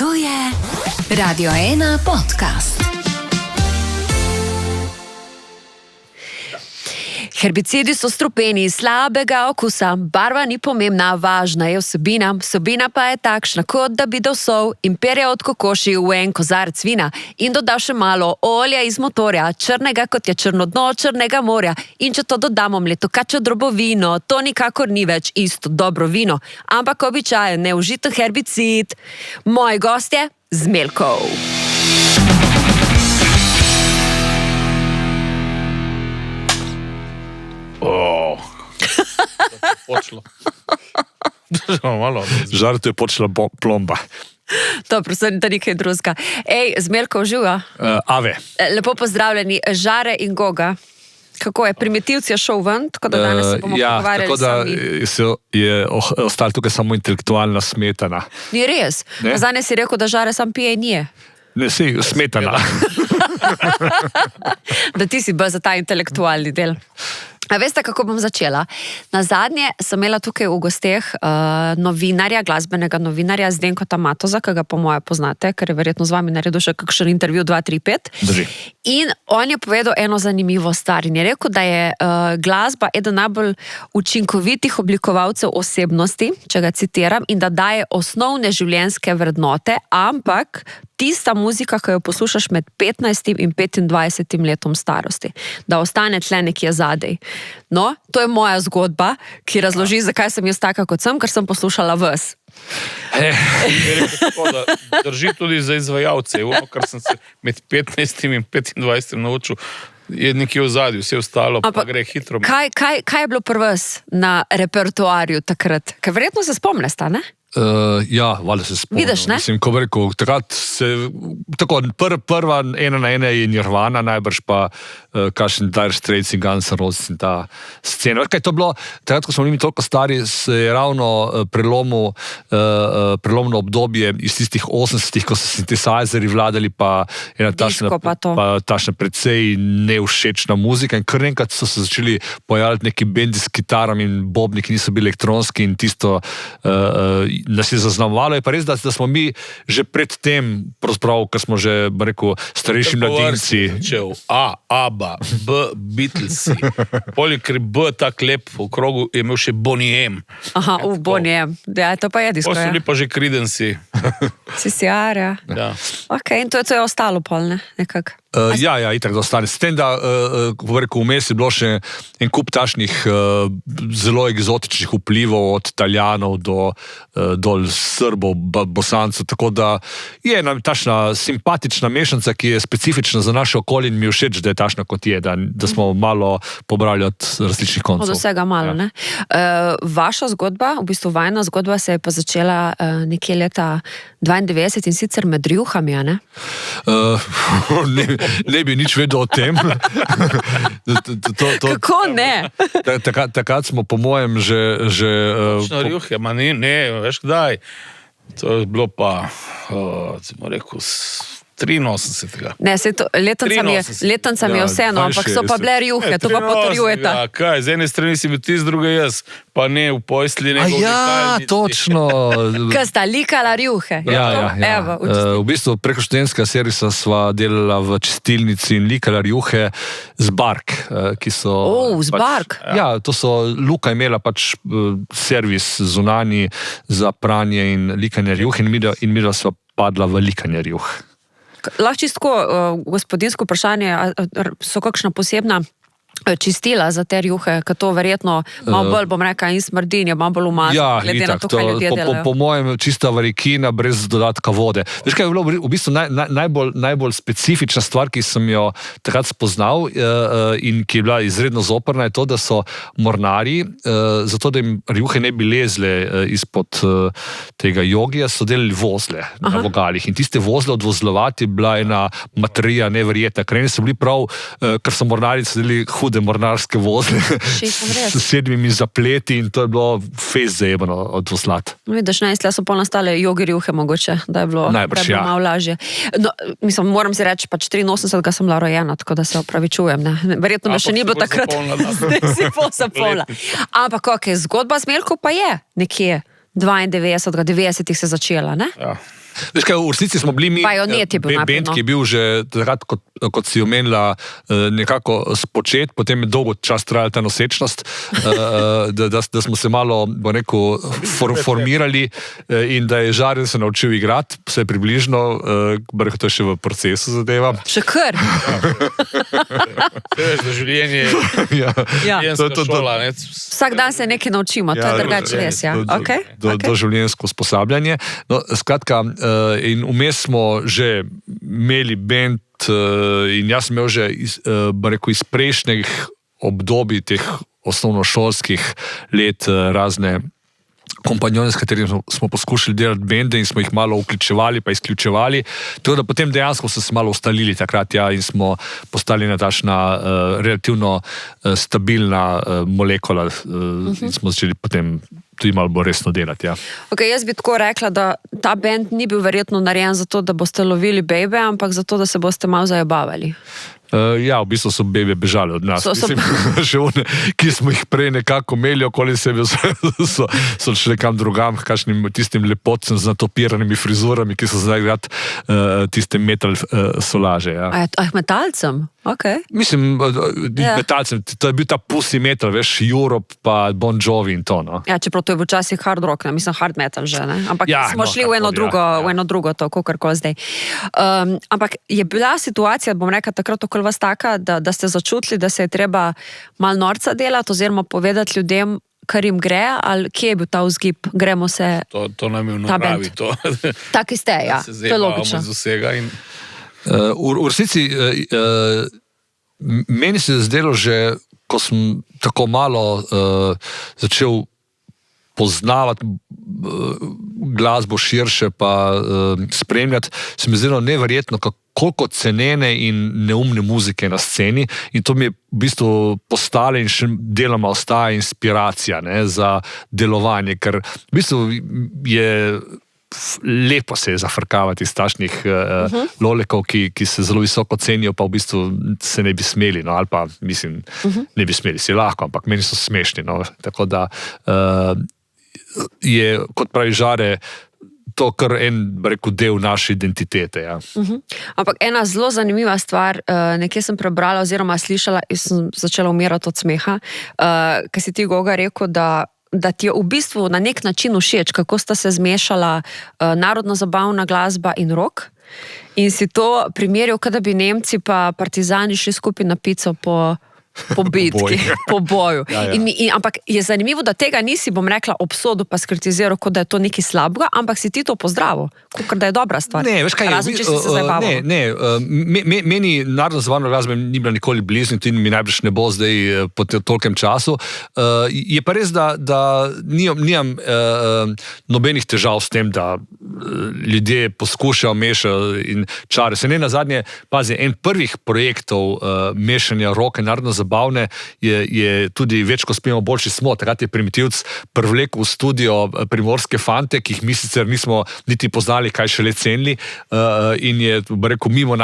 To je Radio 1 podcast. Herbicidi so strupeni, slabega okusa, barva ni pomembna, važna je vsebina. Vsebina pa je takšna, kot da bi dal sol in perje od kokoši v en kozarec vina in dodal še malo olja iz motorja, črnega kot je črno dno črnega morja. In če to dodamo mletokačjo drobovino, to nikakor ni več isto dobro vino, ampak običajen neužito herbicid. Moji gostje z Melkov. Počelo. Žar te je počela plomba. Dobro, so da nekaj drugega. Ej, z Melkov živa. Ave. Lepo pozdravljeni, Žare in Goga. Kako je? Primitivci je šel ven, tako da danes se bomo pogovarjali tako da je ostala tukaj samo intelektualna smetana. Ni res. Zdaj si rekel, da Žare sam pije in je. Ne, smetana. Da ti si bolj za ta intelektualni del. A veste, kako bom začela? Nazadnje sem imela tukaj v gosteh novinarja, glasbenega novinarja Zdenkota Matoza, ki ga po moje poznate, ker je verjetno z vami naredil še kakšen intervju 235. Drži. In on je povedal eno zanimivo stvar in je rekel, da je glasba eden najbolj učinkovitih oblikovalcev osebnosti, če ga citiram, in da daje osnovne življenjske vrednote, ampak tista muzika, ki jo poslušaš med 15 in 25 letom starosti, da ostane tle nekje zadej. No, to je moja zgodba, ki razloži, zakaj sem jaz taka kot sem, ker sem poslušala vas. Drži tudi za izvajalce, kar sem se med 15 in 25 naučil, je nekje v zadju, vse ostalo pa gre hitro. Kaj je bilo pri vas na repertoarju takrat? Ker verjetno se spomneste, ne? Ja, valjda se spomnim. Vidiš, ne? Mislim, ko bi rekel, takrat se, tako, prva ena na ena je Nirvana, najbrž pa kakšen Dire Straits in Guns N' Roses in ta scena. Kaj to bilo, takrat, ko smo bili toliko stari, se je ravno prelomno obdobje iz tistih 80-ih, ko so synthesizeri vladali, pa ena tašna precej nevšečna muzika in kar enkrat so se začeli pojavljati neki bendi s kitarami in bobni, ki niso bili elektronski in tisto nas je zaznamovalo. Je pa res, da smo mi že pred tem, pravzaprav, ker smo že, rekel, starejši mladinci. A, ABBA, B, Beatlesi. Polikri B tak lep v krogu je imel še Bonnie M. Aha, Bonnie M. Ja, to pa je disko, ja. Ostali pa že Creedence. CCR, ja. Ok, in to je ostalo pol, ne? Nekak. Ja, itak da ostane. S tem, da, ko rekel, vmes je bilo še en kup tašnih zelo egzotičnih vplivov od Italijanov do dol Srbov, Bosancev, tako da je ena tašna simpatična mešanca, ki je specifična za naše okolje in mi je všeč, da je tašna kot je, da smo malo pobrali od različnih koncev. Od vsega malo, ne? Vaša zgodba, v bistvu vajna zgodba se je pa začela nekje leta 92 in sicer med rjuhami, a ne? Ne bi nič vedel o tem. Kako ne? Takrat smo po mojem že rjuhe, ne, veš kdaj. To je bilo pa, smo rekel, 83. Ne, letanca mi je vseeno, ampak so pa bile rjuhe, to pa potrjujete. Ja, kaj, z ene strani si bil ti, z druge jaz, pa ne v pojsli, ne v vikalnici. Točno. Kaj sta likala rjuhe? Ja. Evo, v bistvu preko študentskega servisa sva delala v čistilnici in likala rjuhe z bark, ki so... z bark? Ja, to so, Luka imela pač servis zunanji za pranje in likanje rjuh in midva sva padla v likanje rjuh. Lahko čisto gospodinsko vprašanje, so kakšna posebna čistila za te rjuhe, ker to verjetno malo bolj, bom rekla, in smrdinja, malo bolj umazno, glede na to, kaj ljudje delajo. Po mojem čista varikina brez dodatka vode. Veš kaj je bilo v bistvu najbolj specifična stvar, ki sem jo takrat spoznal in ki je bila izredno zoprna, je to, da so mornarji, zato da jim rjuhe ne bi lezle izpod tega jogija, so delali vozle na vogalih. In tiste vozle odvozlovati je bila ena materija neverjetna. Ker eni so bili prav, ker so mornarji delali hude mornarske vozle s 7 zapleti in to je bilo fejst zajebano odvozlat. Vidiš, so pa nastale jogi rjuhe mogoče, da je bilo malo lažje. No, mislim, moram si reči, pač 83 sem bila rojena, tako da se opravičujem. Verjetno me še ni bilo takrat. Si posapolna. Ampak ok, zgodba z Melko pa je nekje 92, 90 se začela, ne? Ja. Veš kaj, v resnici smo bili mi Bajonet je bil najprej, band, ki je bil že takrat, kot si omenila, nekako spočet, potem je dolgo čas trajala ta nosečnost, da smo se malo, bo rekel, formirali in da je Žarjen se naučil igrati, vse približno, to je še v procesu zadeva. Še kar. Veš, da življenje Ja. je šola. Vsak dan se nekaj naučimo, to je drugače res. Ja. Do življenjsko usposabljanje. No, skratka, in vmes smo že imeli band in jaz sem imel že iz prejšnjih obdobij teh osnovnošolskih let razne kompanjone, s katerimi smo poskušali delati bende in smo jih malo vključevali pa izključevali. Tako da potem dejansko so se malo ustalili takrat in smo postali ena takšna relativno stabilna molekula in smo začeli potem tudi malo bolj resno delati. Ja. Okay, jaz bi tako rekla, da ta bend ni bil verjetno narejen zato, da boste lovili bebe, ampak zato, da se boste malo zajabavali. Ja, v bistvu so bebe bežali od nas. Mislim, že one, ki smo jih prej nekako imeli okoli sebe, so šli kam drugam, kakšnim tistim lepotcem z natopiranimi frizurami, ki so zdaj igrati tiste metal solaže. Ja. Metalcem? Okay. Mislim, metalcem, to je bil ta pussy metal, veš, Europe pa Bon Jovi in to, no. Ja, čeprav to je včasih hard rock, ne? Mislim hard metal že, ne? Ampak smo šli v eno drugo to, kakorkoli zdaj. Ampak je bila situacija, bom rekla, takrat okoli vas taka, da ste začutili, da se je treba malo norca delati oziroma povedati ljudem, kar jim gre, ali kje je bil ta vzgib? Gremo se... To nam je v naravi. Taki ste, ja. To je logično. V resnici meni se je zdelo že, ko sem tako malo začel poznavati glasbo širše pa spremljati, se mi zdelo neverjetno, koliko cenene in neumne muzike na sceni, in to mi je v bistvu postala in še deloma ostaja inspiracija, ne, za delovanje, ker v bistvu je lepo se je zafrkavati iz takšnih lolekov, ki se zelo visoko cenijo, pa v bistvu se ne bi smeli, no, ali pa mislim, ne bi smeli, si lahko, ampak meni so smešni, no, tako da je, kot pravi Žare, to kar en, rekel, del naše identitete. Ja. Ampak ena zelo zanimiva stvar, nekje sem prebrala oziroma slišala in sem začela umirati od smeha, ker si ti, Goga, rekel, da ti je v bistvu na nek način všeč, kako sta se zmešala narodno-zabavna glasba in rock, in si to primerjal, kada bi Nemci pa partizani šli skupaj na pico po bitki, po boju. Ja. Ampak je zanimivo, da tega nisi, bom rekla, obsodil pa skritiziral, kot da je to nekaj slabega, ampak si ti to pozdravil, kot da je dobra stvar. Ne, veš kaj, razen, če si se zabaval. Meni narodno-zabavna glasba ni bila nikoli blizu in mi najbrž ne bo zdaj po tolkem času. Je pa res, da nimam nobenih težav s tem, da ljudje poskušajo mešati in čare. Se ne nazadnje, pazi, en prvih projektov mešanja roka narodno-zabavne je tudi več, ko spijemo boljši smo. Takrat je Primitivc privlekel v studio primorske fante, ki jih mi sicer nismo niti poznali, kaj šele cenili, in je, rekel, mimo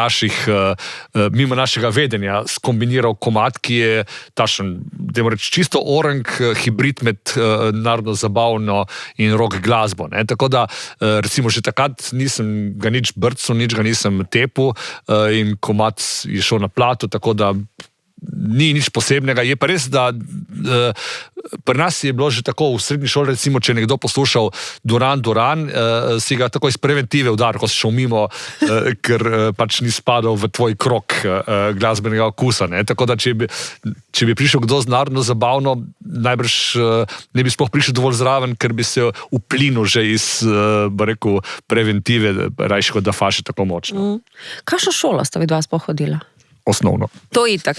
našega vedenja skombiniral komad, ki je tašen, dajmo reči, čisto orang hibrid med narodno-zabavno in rock glasbo. Ne? Tako da, recimo, že takrat nisem ga nič brcnil, nič ga nisem tepil in komad je šel na plato, tako da ni nič posebnega. Je pa res, da pri nas je bilo že tako v srednji šoli, recimo, če je nekdo poslušal Duran Duran, si ga tako iz preventive udaril, ko si šel mimo, ker pač ni spadal v tvoj krog glasbenega okusa. Ne? Tako da, če bi prišel kdo z narodno-zabavno, najbrž ne bi sploh prišel dovolj zraven, ker bi se uplinil že iz, rekel, preventive, rajši kot da faši tako močno. Kakšno šolo sta vidva sploh hodila? Osnovno. To itak.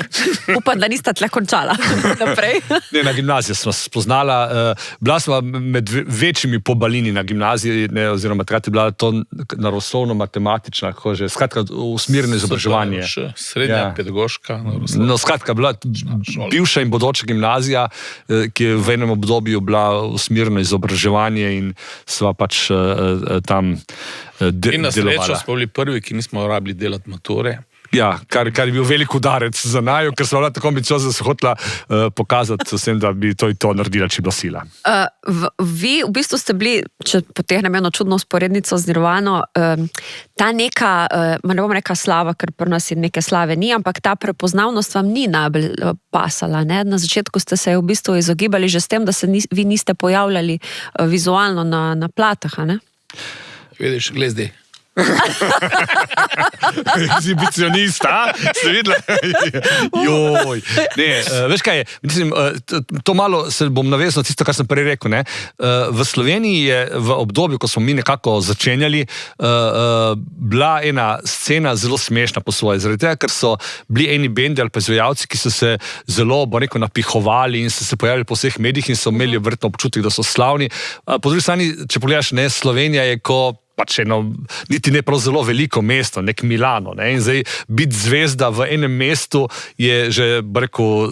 Upam, da nista tle končala. Naprej. Ne, na gimnaziji smo spoznala. Bila smo med večjimi pobalini na gimnaziji, ne, oziroma takrat je bila to naravoslovno-matematična, skratka, usmerjeno izobraževanje. Srednja pedagoška. No, skratka, bila bivša in bodoča gimnazija, ki je v enem obdobju bila usmerjeno izobraževanje in sva pač tam delovala. In na srečo smo bili prvi, ki nismo rabili delati mature. Ja, kar je bil velik udarec za naju, ker smo bila tako ambiciozna, da se hotela pokazati vsem, da bi to naredila, če bi bila sila. Vi v bistvu ste bili, če potehnem eno čudno usporednico z Nirvano, ta neka, ne bom rekla slava, ker pri nas neke slave ni, ampak ta prepoznavnost vam ni najbolj pasala. Ne? Na začetku ste se v bistvu izogibali že s tem, da se vi niste pojavljali vizualno na platah, a ne? Vidiš, gledi. Exibicionista, ste videli? Joj. Ne, veš kaj je, mislim, to malo se bom navezal na tisto, kar sem prej rekel, ne. V Sloveniji je v obdobju, ko smo mi nekako začenjali, bila ena scena zelo smešna po svoje, zaradi tega, ker so bili eni bendi ali pa izvajalci, ki so se zelo, bo rekel, napihovali in so se pojavili po vseh medijih in so imeli verjetno občutek, da so slavni. Po drugi strani, če pogledaš, ne, Slovenija je pač eno, niti ne prav zelo veliko mesto, nek Milano, ne, in zdaj biti zvezda v enem mestu je že, rekel,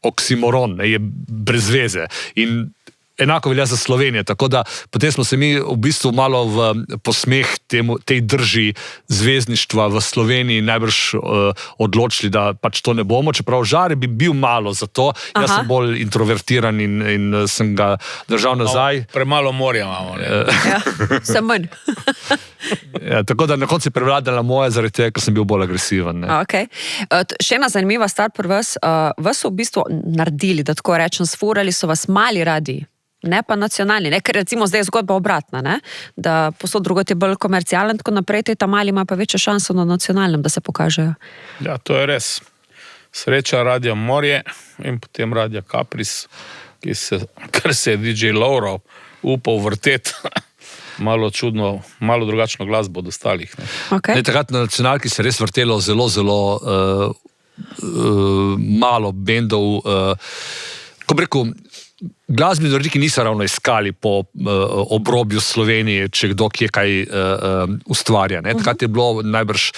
oksimoron, ne, je brez veze. In enako velja za Slovenijo, tako da potem smo se mi v bistvu malo v posmeh tej drži zvezdništva v Sloveniji najbrž odločili, da pač to ne bomo, čeprav Žare bi bil malo za to. Jaz sem bolj introvertiran in sem ga držal nazaj. Premalo morja imamo, ne? Ja, sem manj. Ja, tako da na koncu je prevladala moja, zaradi tega, ker sem bil bolj agresiven. Ne? Okay. Še ena zanimiva stvar pri vas. Vas so v bistvu naredili, da tako rečem, sfurali so vas mali radiji. Ne pa nacionalni, ne? Ker recimo zdaj je zgodba obratna, ne? Da posod drugot je bolj komercialen, tako naprej, ta mali ima pa večjo šanso na nacionalnem, da se pokažejo. Ja, to je res. Sreča Radia Morje in potem Radia Kapris, kar se je DJ Lauro upal vrteti. Malo čudno, malo drugačno glasbo od ostalih. Ne? Okay. Takrat na nacionalki se je res vrtelo zelo malo bendov. Ko bi rekel, glasbeni uredniki niso ravno iskali po obrobju Slovenije, če kdo kje kaj ustvarja. Ne? Takrat je bilo najbrž,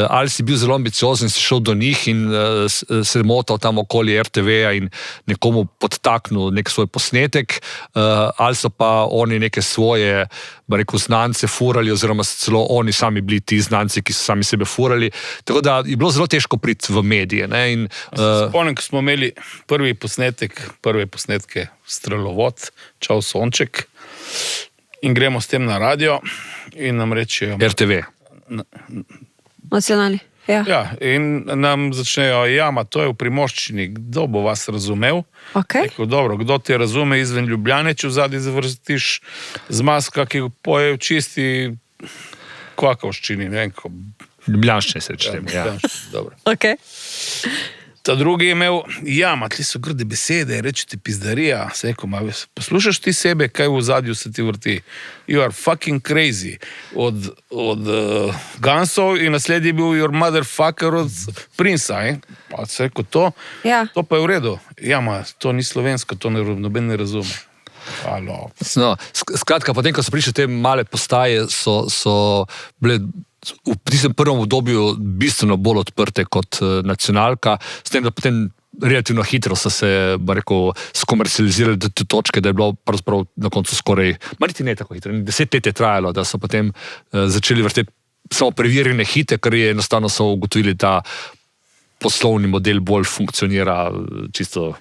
ali si bil zelo ambiciozen, si šel do njih in se motal tam okoli RTV-ja in nekomu podtaknil nek svoj posnetek, ali so pa oni neke svoje, rekel, znance furali, oziroma so celo oni sami bili ti znanci, ki so sami sebe furali. Tako da je bilo zelo težko priti v medije. Ne? In, spomnim, ko smo imeli prve posnetke Strelovod, Čau Sonček, in gremo s tem na radio in nam rečejo... RTV. Nacionalni, ja. Ja, in nam začnejo, to je v Primorščini, kdo bo vas razumel? Okay. Rekel, dobro, kdo te razume izven Ljubljane, če vzadi zavrstiš zmazka, ki poje v čisti kvakovščini, ne vem, ko... Ljubljanščine se reče. Ja. Dobro. Okay. Ta drugi je imel, tli so grde besede, rečete pizdarija. Se rekel, poslušaš ti sebe, kaj v zadju se ti vrti? You are fucking crazy. Od Gunsov in naslednji je bil Your Motherfucker od Princa. Pa se rekel, to pa je v redu. To ni slovensko, to noben ne razume. No, skratka, potem, ko so prišli te male postaje, so bile v tistem prvem obdobju bistveno bolj odprte kot nacionalka, s tem, da potem relativno hitro so se, rekel, skomercializirali do te točke, da je bilo pravzaprav na koncu skoraj, niti ne tako hitro, 10 let je trajalo, da so potem začeli vrteti samo preverjene hite, ker je enostavno so ugotovili, da poslovni model bolj funkcionira čisto...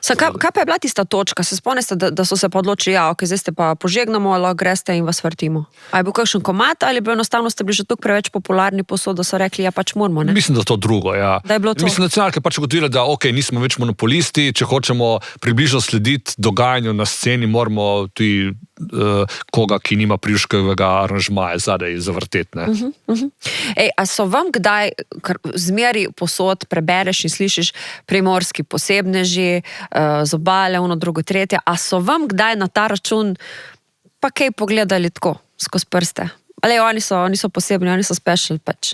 Kaj pa je bila tista točka? Se spomnite, da so se pa odločili, zdaj ste pa požegnamo, lahko greste in vas vrtimo. A je bil kakšen komad ali bi enostavno ste bili že tukaj preveč popularni posod, da so rekli, pač moramo, ne? Mislim, da to drugo, ja. Da je bilo to. Mislim, nacionalke pač ugotovili, da nismo več monopolisti, če hočemo približno slediti dogajanju na sceni, moramo tudi koga, ki nima Priuškovega aranžmaja zadaj zavrteti, ne. A so vam kdaj, ker zmeri posod prebereš in slišiš primorski posebneži, z obale, drugo, tretje, a so vam kdaj na ta račun pa kaj pogledali tako, skozi prste? Ali oni so posebni, oni so special pač.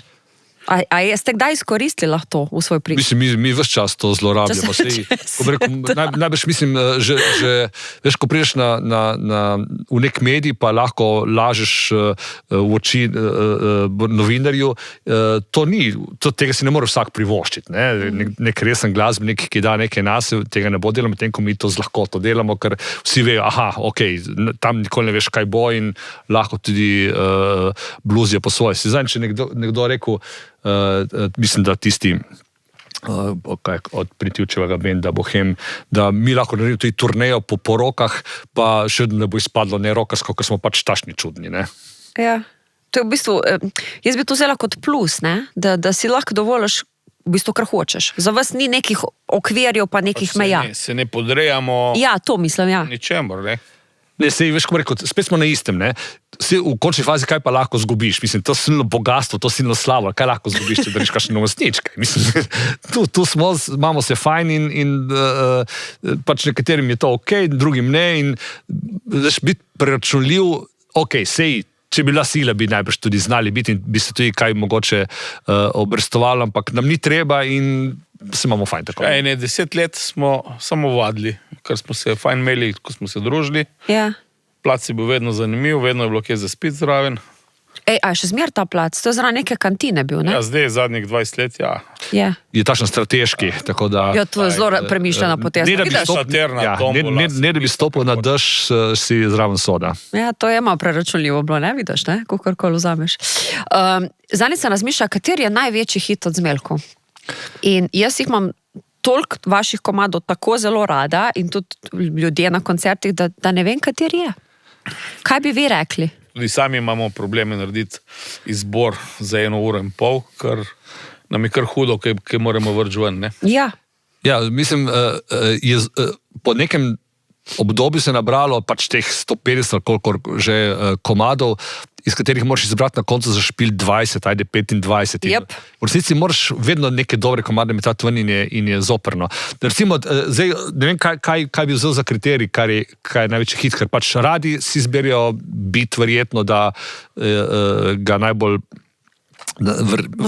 A ste kdaj izkoristili lahko to v svoj prid? Mislim, mi ves čas to zlorabljamo. Najbrž mislim, že veš, ko prideš v nek medij, pa lahko lažeš v oči novinarju, tega si ne more vsak privoščiti. Nek resen glasbenik, ki da nekaj nase, tega ne bo delal, medtem ko mi to z lahkoto delamo, ker vsi vejo, tam nikoli ne veš, kaj bo in lahko tudi bluzijo po svoje. Če nekdo rekel, mislim, da tisti od Pritjevčevega benda Bohem, da mi lahko naredimo tudi turnejo po porokah, pa še ne bo izpadlo ne rokarsko, ker smo pač tašni čudni, ne? Ja. To je v bistvu, jaz bi to vzela kot plus, ne? Da si lahko dovoliš v bistvu, kar hočeš. Za vas ni nekih okvirjev, pa nekih meja. Se ne podrejamo Ja, to mislim, ja. ničemor, ne? Ne, sej, veš, kako rekel, spet smo na istem, ne? Sej, v končni fazi, kaj pa lahko zgubiš? Mislim, to silno bogatstvo, to silno slavo, kaj lahko zgubiš, če dariš kakšne novostničke? Mislim, tu smo, imamo se fajn in pač nekaterim je to okej, drugim ne in veš, biti preračunljiv, okej, sej, če bi bila sila, bi najbrž tudi znali biti in bi se tudi kaj mogoče obrestovali, ampak nam ni treba in se imamo fajn tako. Kaj, 10 let smo samo vadili, ker smo se fajn imeli, ko smo se družili. Ja. Plac je bil vedno zanimiv, vedno je bilo kje za spiti zraven. Ej, a še zmer ta plac? To je zraven neke kantine bil, ne? Ja, zdaj zadnjih 20 let, ja. Ja. Je takšen strateški, tako da... Ja, to je zelo premišljena poteza. Ne, da bi Vidiš? stopil, Saterna, tombola, ne, da bi stopil na dež, si zraven soda. Ja, to je malo preračunljivo bilo, ne vidiš, ne? Kakorkoli vzameš. Zadnjič sem razmišljala, kateri je največji hit od Zmeljkov. In jaz jih imam toliko vaših komadov tako zelo rada in tudi ljudje na koncertih, da ne vem, kateri je. Kaj bi vi rekli? Tudi sami imamo probleme narediti izbor za 1,5 ure, ker nam je kar hudo, kaj moramo vrči ven, ne? Ja. Ja, mislim, po nekem obdobju se je nabralo pač teh 150 ali koliko že komadov, iz katerih moraš izbrati na koncu za špil 20, ajde 25. Yep. V resnici moraš vedno neke dobre komade metati ven in je zoprno. Recimo, zdaj, ne vem, kaj bi vzel za kriterij, kaj je največji hit, ker pač radi si izberijo bit, verjetno, da ga najbolj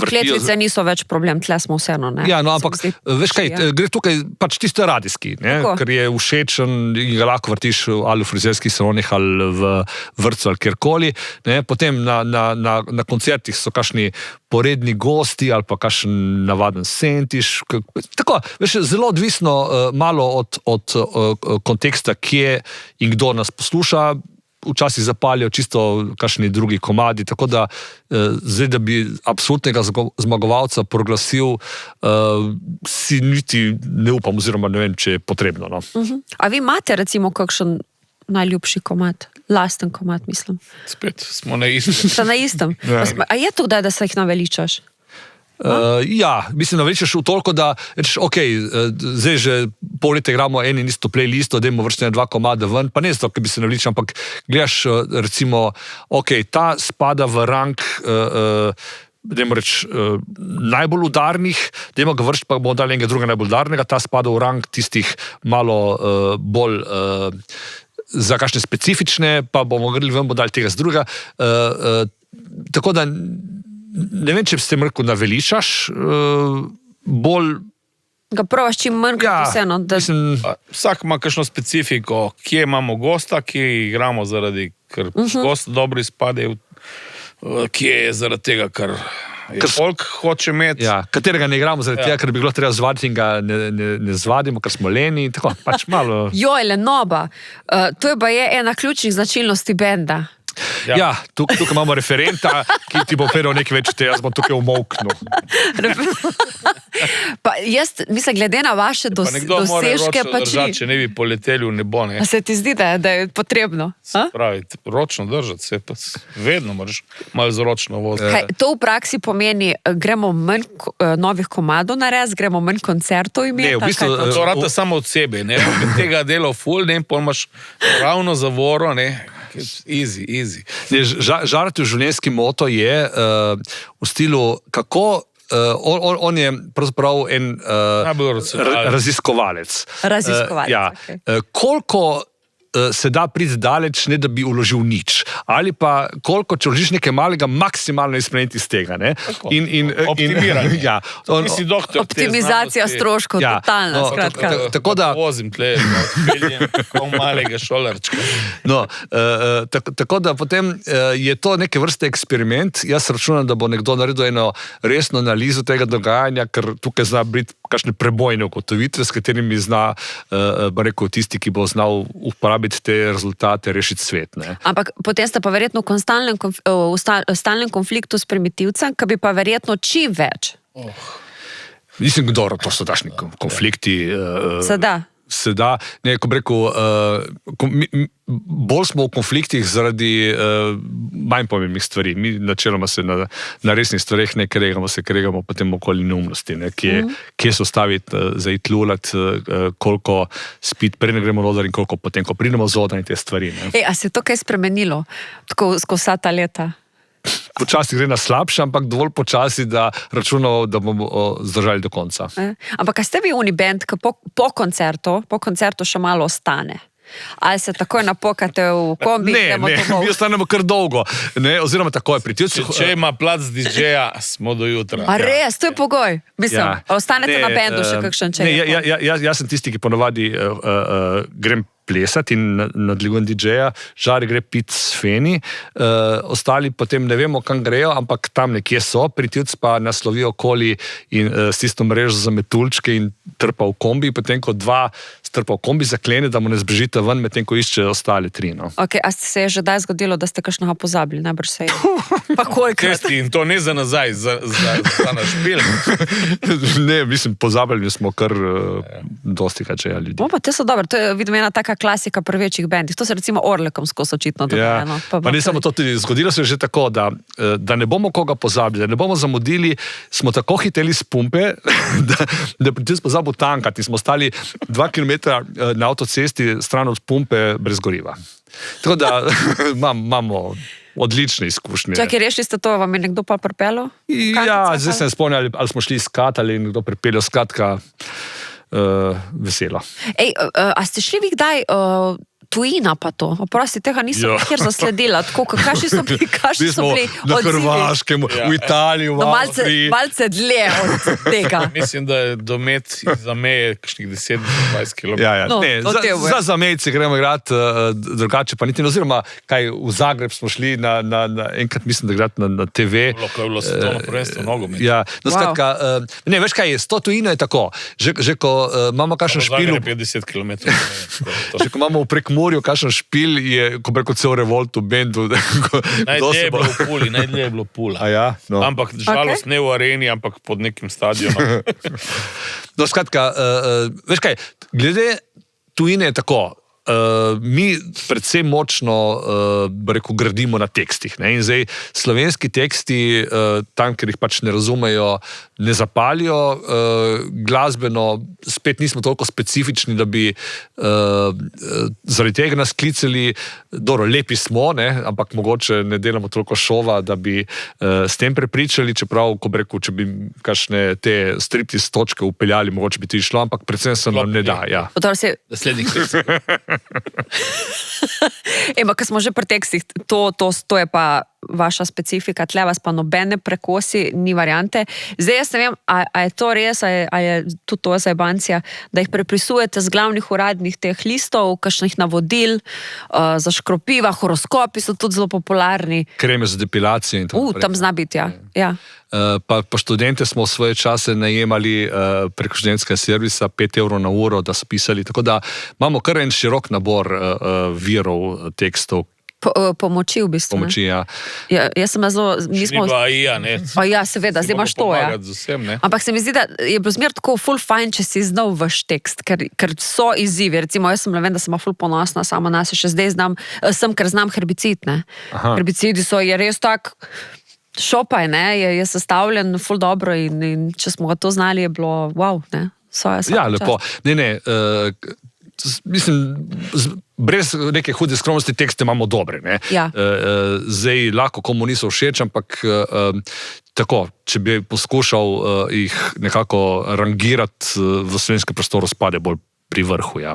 Kletvice niso več problem, tle smo vseeno, ne? Ja, no, ampak veš kaj, gre tukaj pač tisto radijski, ne? Ker je všečen in ga lahko vrtiš ali v frizerskih salonih ali v vrtcu ali kjerkoli, ne? Potem na koncertih so kakšni poredni gosti ali pa kakšen navaden sentiš, tako, veš, zelo odvisno malo od konteksta, kje in kdo nas posluša. Včasih zapalijo čisto kakšni drugi komadi, tako da zdaj, da bi absolutnega zmagovalca proglasil, si niti ne upam, oziroma ne vem, če je potrebno. No. A vi imate recimo kakšen najljubši komad? Lasten komad, mislim. Spet smo na istem. Ste na istem? Ja. A je to kdaj, da se jih naveličaš? Ja, mislim, naveličaš v toliko, da rečeš, zdaj že pol leta igramo en in isto playlisto, dajmo vrstne 2 komade ven, pa ne zato, ker bi se naveličal, ampak gledaš, recimo, ta spada v rang, dajmo reči, najbolj udarnih, dajmo ga vršiti, pa bomo dali enega druga najbolj udarnega, ta spada v rang tistih malo bolj za kakšne specifične, pa bomo grli ven, bomo dali tega z druga. Tako da ne vem, če bi ste rekel naveličaš, bolj... Ga probaš čim manj, kot vseeno. Vsak ima kakšno specifiko, kje imamo gosta, kje igramo zaradi, ker gost dobro izpade, kje je zaradi tega, ker folk hoče imeti. Ja, katerega ne igramo zaradi tega, ker bi bilo treba zvaditi in ga ne zvadimo, ker smo leni, tako pač malo... Joj, lenoba. To je ena ključnih značilnosti benda. Ja, tukaj imamo referenta, ki ti bo povedal nekaj več, jaz bom tukaj umolknil. Pa jaz, mislim, glede na vaše dosežke, pa držati, če ne bi poleteli v nebo, ne? A se ti zdi, da je potrebno? Pravi, ročno držati se, pa vedno moraš malo zročno voziti. To v praksi pomeni, gremo manj novih komadov narediti, gremo manj koncertov imeti? Ne, v bistvu... To rata samo od sebe, ne? Tega dela ful, ne? Pol imaš ravno zavoro, ne? Easy. Žarati v življenjski moto je v stilu, kako on je pravzaprav en raziskovalec. Koliko se da priti daleč, ne da bi vložil nič. Ali pa koliko, če vložiš nekaj malega, maksimalno izpleniti iz tega. Ne? Optimiranje. Ja, si doktor. Optimizacija stroškov, totalna, skratka. Tako da... Vozim tle, peljem, kot malega šolarčka. Tako da potem je to neke vrste eksperiment. Jaz računam, da bo nekdo naredil eno resno analizo tega dogajanja, ker tukaj zna biti kakšne prebojne ugotovitve, s katerimi zna, rekel, tisti, ki bo znal uporabiti uporabiti te rezultate, rešiti svet. Ne. Ampak potem ste pa verjetno v stalnem konfliktu s primitivcem, ki bi pa verjetno čim več. Mislim, kdo to so takšni konflikti. Se da, ne, ko bi rekel, bolj smo v konfliktih zaradi manj pomembnih stvari. Mi načeloma se na resnih stvareh ne kregamo, se kregamo potem okoli neumnosti, ne, kje se ostaviti, zaiti lulat, koliko spiti, prej ne gremo nodar in koliko potem, ko pridemo zodan in te stvari. Ne. A se je to kaj spremenilo, tako skozi vsa ta leta? Počasi gre na slabše, ampak dovolj počasi, da računamo, da bomo zdržali do konca. Ampak kaj ste vi uni band, ki po koncertu še malo ostane? Ali se takoj napokate v kombi? Ne, mi ostanemo kar dolgo. Ne, oziroma takoj pritivci. Če ima plac DJ-ja, smo do jutra. A res, to je pogoj. Mislim, ostanete na bendu še kakšen čas. Jaz sem tisti, ki ponovadi grem plesati in nadligujem DJ-ja, Žari gre pit s Feni, ostali potem ne vemo, kam grejo, ampak tam nekje so, pritivci pa nas lovijo okoli in s tisto mrežo za metuljčke in trpa v kombi, potem ko dva strpa v kombi zaklene, da mu ne zbežite ven, medtem ko iščejo ostale tri. No. Ok, a se je že daj zgodilo, da ste kakšnega pozabili, najbrž se je. Pa kolikrat? In to ne za nazaj, za naš špil. Ne, mislim, pozabili smo kar dosti kačeja ljudi. Pa te so dobre, to je vidim ena taka klasika pri večjih bendih. To se recimo Orlekom skozi očitno dogaja. No. Pa ne samo to, tudi zgodilo se je že tako, da ne bomo koga pozabili, da ne bomo zamudili, smo tako hiteli s pumpe, da pritisk pozabil tankati. Smo stali 2 kilometra na avtocesti stran od pumpe brez goriva. Tako da imamo odlične izkušnje. Čakaj, rešili ste to, vam je nekdo pa pripeljal? Ja, zdaj sem spomnil, ali smo šli iskat ali nekdo pripeljal, skratka veselo. Ej, a ste šli vi kdaj tujina pa to? Oprosti, tega nisem nikjer zasledila. Tako, kakšni so bili odzivi? Na Hrvaškem, v Italiji, v Avstriji. Malce dlje od tega. Mislim, da je domet za meje kakšnih 10-20 km. No, za zamejci gremo igrati, drugače pa niti. Oziroma, kaj, v Zagreb smo šli enkrat, mislim, da igrati na TV. Ko je bilo svetovno prvenstvo nogomet. Ja, no skratka, ne, veš kaj je, s to tujino je tako. Že ko imamo kakšen špil... Zagreb je 10 km. Že ko imamo v Prekmurju kakšen špil, je, ko preko cel revolt v bendu. Najdlje je bilo Pula. Ja? No. Ampak žalost ne v areni, ampak pod nekim stadionom. No skratka, veš kaj, glede tujine je tako, mi predvsem močno gradimo na tekstih. Ne? In zdaj slovenski teksti, tam, ker jih pač ne razumejo, ne zapalijo, glasbeno spet nismo toliko specifični, da bi zaradi tega nas klicali, dobro, lepi smo, ne? Ampak mogoče ne delamo toliko šova, da bi s tem prepričali, čeprav, ko bi rekel, če bi kakšne te striptease točke upeljali, mogoče bi to išlo, ampak predvsem se nam ne da. Ja. Naslednjih tekstih. Ema, ko smo že pri tekstih, to je pa vaša specifika, tle vas pa nobene prekosi, ni variante. Zdaj jaz ne vem, a je to res, a je tudi to zajbancija, da jih prepisujete z glavnih uradnih teh listov, kakšnih navodil, za škropiva, horoskopi so tudi zelo popularni. Kreme za depilacijo in tako. Tam zna biti, ja. Pa študente smo v svoje čase najemali preko študentskega servisa 5 evrov na uro, da so pisali, tako da imamo kar en širok nabor virov, tekstov. Pomoči v bistvu. Pomoči, ja. Jaz sem zelo... Ni bila IA, ne? Ja, seveda, zdaj imaš to, ja. Ampak se mi zdi, da je bilo zmer tako ful fajn, če si znal vaš tekst, ker so izzivi. Recimo, jaz sem le vem, da sem ful ponosna sama nas, še zdaj ker znam herbicid, ne. Herbicidi je res tak... Šopaj, ne, je sestavljen ful dobro in če smo ga to znali, je bilo wow, ne. Ja, lepo. Ne, mislim, brez neke hude skromnosti tekste imamo dobre, ne. Ja. Zdaj lahko komu niso všeč, ampak tako, če bi poskušal jih nekako rangirati v slovenskem prostoru, spade bolj pri vrhu, ja.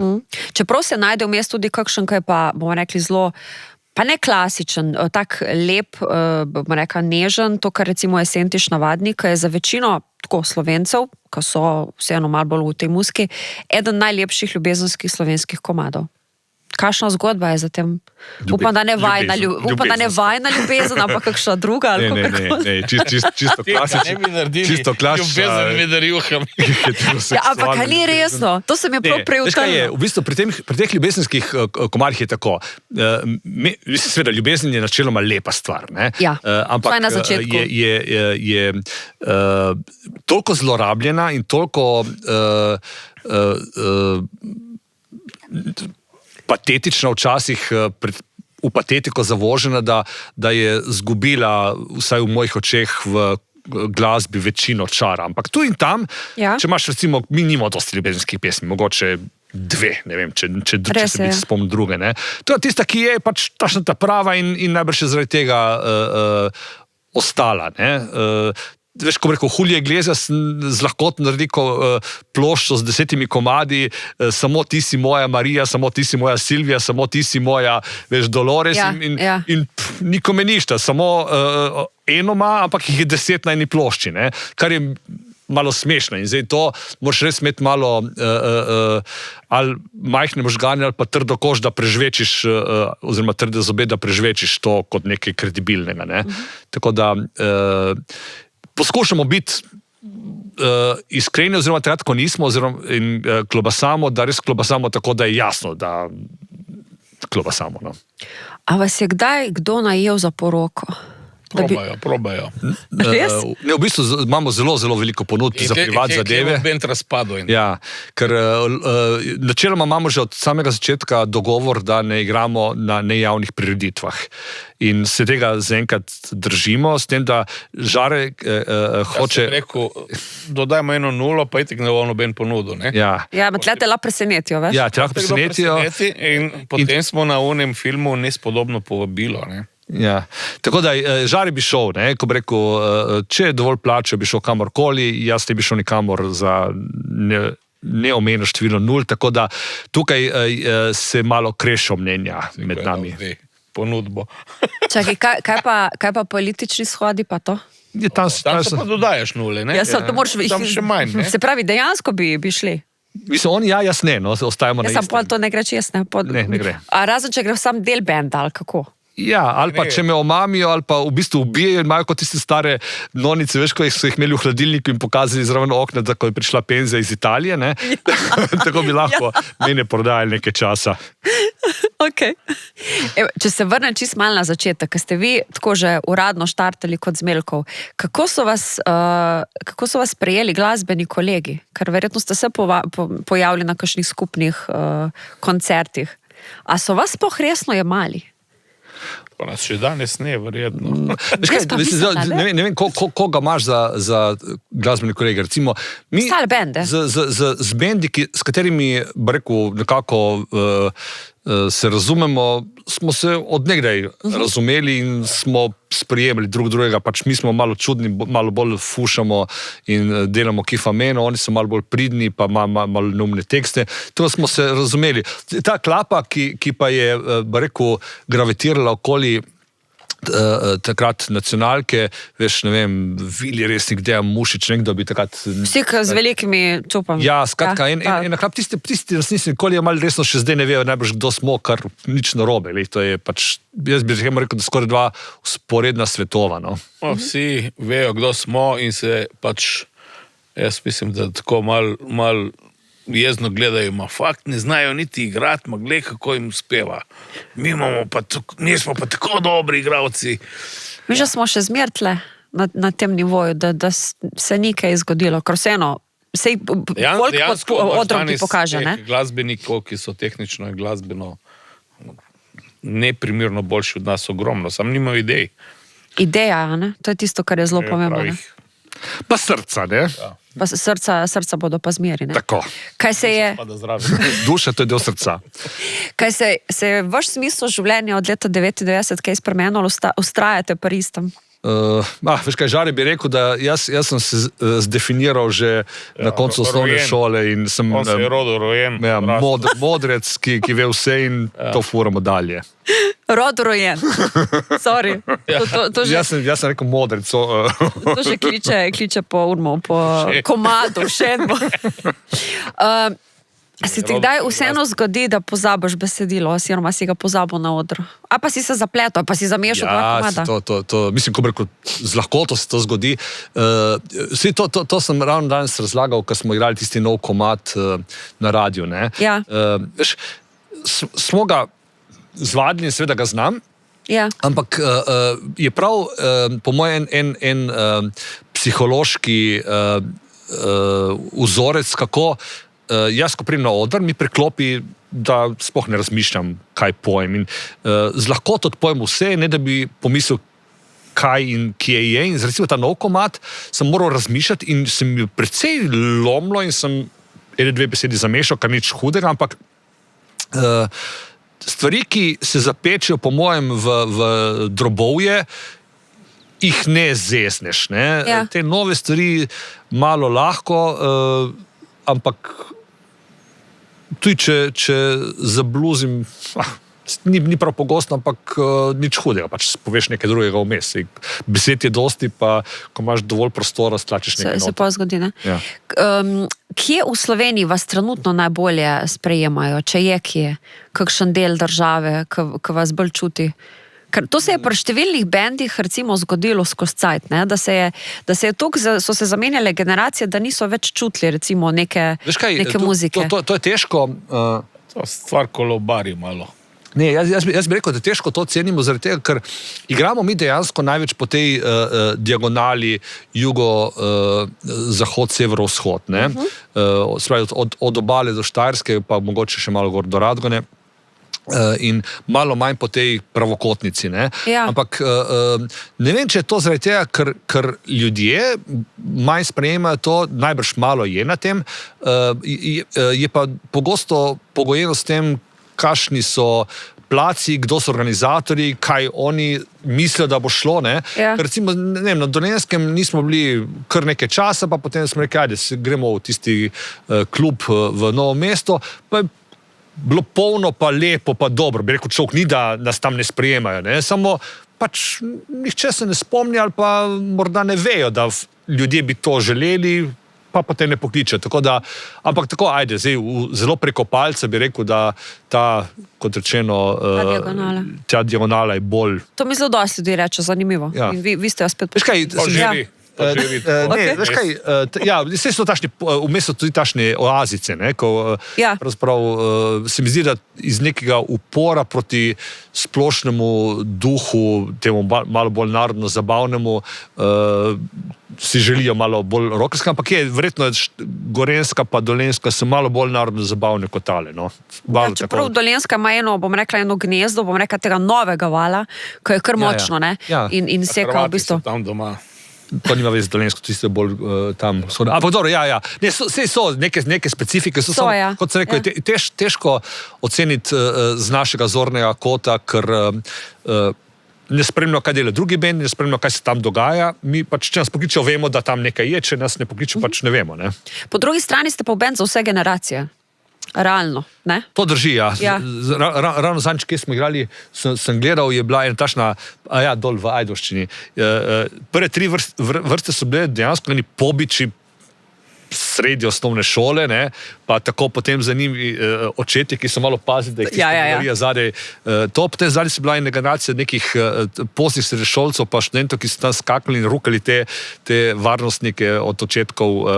Čeprav se najde vmes tudi kakšen, kaj pa, bomo rekli, zelo pa ne klasičen, tak lep, bomo rekla, nežen, to, kar recimo je Sentiš Navadnik, je za večino tako Slovencev, ki so vseeno malo bolj v tej muski, eden najlepših ljubezenskih slovenskih komadov. Kakšna zgodba je za tem? Upam, da ne vajna ljubezen, ampak kakšna druga. Ali Ne, čisto klasično. Ne bi naredili, Čisto klasično. ljubezen med rjuhami. Ja, ampak kaj ni resno? To se mi je prav V bistvu pri teh ljubezenskih komarjih je tako. Seveda, ljubezen je načeloma lepa stvar. Ne? Ja, ampak vsaj na začetku. je toliko zlorabljena in toliko patetična včasih, v patetiko zavožena, da je zgubila, vsaj v mojih očeh, v glasbi večino čara. Ampak tu in tam, če imaš recimo, mi nimamo dosti ljubezenskih pesmi, mogoče 2, ne vem, če se bi spomnil druge. Ne? To je tista, ki je pač tašna ta prava in najbrž je zaradi tega ostala. Ne? Veš, ko bi rekel, Julio Iglesias z lahkoto naredi ploščo z 10 komadi, samo ti si moja Marija, samo ti si moja Silvija, samo ti si moja, veš, Dolores in nikome ništa, samo eno ima, ampak jih je 10 na eni plošči, ne? Kar je malo smešno in zdaj to moraš res imeti malo ali majhne možgane ali pa trdo kož, da prežvečiš, oziroma trde zobe, da prežvečiš to kot nekaj kredibilnega. Ne? Tako da poskušamo biti iskreni, oziroma takrat, ko nismo, in klobasamo, da res klobasamo tako, da je jasno, da klobasamo. No. A vas je kdaj kdo najel za poroko? Probajo. Res? Ne, v bistvu imamo zelo, zelo veliko ponudb za privat zadeve. In bend razpadlo. Ja, ker načeloma imamo že od samega začetka dogovor, da ne igramo na nejavnih prireditvah. In se tega zaenkrat držimo, s tem, da Žare hoče... Ja, rekel, dodajmo 1-0, pa itek ne bo noben ponudil. Ja, tle te lahko presenetijo, veš? Ja, te lahko presenetijo. In potem smo na onem filmu Nespodobno povabilo, ne? Ja. Tako da Žari bi šel, ne? Ko bi rekel, če je dovolj plače, bi šel kamorkoli, jaz ne bi šel nikamor za neomenjeno število 0, tako da tukaj se malo krešo mnenja med nami. Ponudbo. Čakaj, kaj pa politični shodi pa to? Tam se pa dodajaš 0, ne? Tam še manj, ne? Se pravi, dejansko bi šli? Mislim, on jaz ne, no, ostajamo na istem. Jaz sem to ne gre čez, ne? Ne gre. A razen, če gre sam del benda, ali kako? Ja, ali pa če me omamijo, ali pa v bistvu ubijajo in imajo kot tiste stare nonice, veš, ko so jih imeli v hladilniku in pokazali zraven okna, da ko je prišla penzija iz Italije, ne? Tako bi lahko mene prodajali nekaj časa. Ok. Če se vrnem čist malo na začetek, ker ste vi tako že uradno štartali kot Zmeljkov, kako so vas prejeli glasbeni kolegi? Ker verjetno ste se pojavili na kakšnih skupnih koncertih. A so vas sploh resno jemali? Pa nas še danes ne, verjetno. Ne vem, koga imaš za glasbene kolege. Recimo, mi stale bende. Z bendi, s katerimi, bi rekel, nekako se razumemo, smo se od nekdaj razumeli in smo sprijemali drugega, pač mi smo malo čudni, malo bolj fušamo in delamo kifameno, oni so malo bolj pridni, pa malo neumne tekste, to smo se razumeli. Ta klapa, ki pa je, bi rekel, gravitirala okoli takrat nacionalke, veš, ne vem, Vili Resnik, Dejan Mušič, nekdo bi takrat... Vsi z velikimi čupami. Ja, skratka, in naklap tisti resnici, nikoli je malo resno še zdaj ne vejo najbrž, kdo smo, kar nič narobe. To je pač, jaz bi rekel, da skoraj 2 sporedna svetova. No? Vsi vejo, kdo smo in se pač, jaz mislim, da tako mal jezno gledajo, fakt ne znajo niti igrati, glej, kako jim uspeva. Mi smo pa tako dobri igralci. Mi že smo še zmertle na tem nivoju, da se ni kaj zgodilo, ker vseeno, sej folk odroki pokaže, ne? Glasbenikov, ki so tehnično in glasbeno neprimerno boljši od nas, ogromno, sam nimajo idej. Ideja, ne? To je tisto, kar je zelo pomembno, ne? Pa srca, ne? Ja. Pa srca bodo pa zmeri, ne? Tako. Kaj se je... Duša, to je del srca. Kaj se je vaš smisel življenja od leta 99 kaj spremenilo, ustrajate pri istem? Veš kaj, Žare bi rekel, da jaz sem se zdefiniral že na koncu osnovne šole in sem... On se je rodil rojen. Ja, modrec, ki ve vse in to furamo dalje. Rodu rojen. Sorry. Jaz sem rekel modrec. To že kliče po urmo, po komadu, še eno. A si ti kdaj vseeno zgodi, da pozabiš besedilo, oziroma si ga pozabil na odru? A pa si se zapletel, pa si zamešal dva komada? Mislim, ko bi rekel, z lahkoto se to zgodi. To sem ravno danes razlagal, ko smo igrali tisti nov komad na radiju. Ja. Veš, smo ga zvadili, seveda ga znam, Ja. ampak je prav, po mojem, en psihološki vzorec, kako jaz, ko pridem na oder, mi preklopi, da sploh ne razmišljam, kaj pojem. In z lahkoto odpojem vse, ne da bi pomislil, kaj in kje je. In recimo ta nov komad sem moral razmišljati in sem mi precej lomlo in sem ene dve besedi zamešal, kar nič hudega, ampak stvari, ki se zapečejo, po mojem, v drobovje, jih ne zezneš. Ne? Ja. Te nove stvari malo lahko, ampak tudi če zabluzim, ni prav pogosto, ampak nič hudega, pač poveš nekaj drugega vmes. Besed je dosti, pa ko imaš dovolj prostora, stlačiš nekaj Se noter. pa zgodi, ne? Ja. Kje v Sloveniji vas trenutno najbolje sprejemajo, če je kje, kakšen del države, ki vas bolj čuti? Ker to se je pri številnih bendih recimo zgodilo skozi cajt, ne? Da se je so se zamenjale generacije, da niso več čutili recimo neke muzike. To je težko. To stvar kolobari malo. Ne, jaz bi rekel, da težko to cenimo, zaradi tega, ker igramo mi dejansko največ po tej diagonali jugo-zahod, severo-vzhod. Od obale do Štajerske, pa mogoče še malo gor do Radgone. In malo manj po tej pravokotnici. Ne? Ja. Ampak ne vem, če je to zaradi tega, ker ljudje manj sprejemajo to, najbrž malo je na tem, je pa pogosto pogojeno s tem, kakšni so placi, kdo so organizatorji, kaj oni mislijo, da bo šlo. Ne? Ja. Ker recimo, ne vem, na Dolenjskem nismo bili kar nekaj časa, pa potem smo rekli, ajde, gremo v tisti klub v Novo mesto, pa je bilo polno, pa lepo, pa dobro. Bi rekel, človek ni, da nas tam ne sprejemajo. Ne? Samo pač nihče se ne spomni ali pa morda ne vejo, da ljudje bi to želeli, pa potem ne pokličejo. Ampak tako, ajde, zdaj zelo preko palca bi rekel, da ta, kot rečeno, ta diagonala je bolj... To mi zelo dosti ljudi reče, zanimivo. Ja. In vi ste jo spet Veš kaj, Požiri. Ne, veš kaj, vse so tašne, vmes so tudi tašne oazice, ne, ko Ja. pravzaprav se mi zdi, da iz nekega upora proti splošnemu duhu, temu malo bolj narodno-zabavnemu, si želijo malo bolj rokerska, ampak je verjetno Gorenjska pa Dolenjska so malo bolj narodno-zabavne kot tale. No. Čeprav Dolenjska ima eno gnezdo, bom rekla tega novega vala, ko je kar močno, ne? Ja. In seka v bistvu. Tam doma. To nima veze z Dolenjsko, tiste bolj tam. Ampak dobro, ja. Ne, so neke specifike, So, ja. kot sem rekel, je težko oceniti z našega zornega kota, ker ne spremljamo, kaj dela drugi bend, ne spremljamo, kaj se tam dogaja. Mi pač, če nas pokličejo, vemo, da tam nekaj je, če nas ne pokličejo, pač ne vemo. Ne? Po drugi strani ste pa bend za vse generacije. Realno, ne? To drži, ja. Ja. Ravno zadnjič, kjer smo igrali, sem gledal, je bila ena tašna, dol v Ajdovščini. Prve 3 vrste so bile dejansko eni pobiči sredi osnovne šole, ne, pa tako potem za njimi očetje, ki so malo pazili, da jih tista govorija zadaj. To potem zadaj so bila ena generacija nekih poznih srednješolcev pa študentov, ki so tam skakali in rukali te varnostnike od očetkov,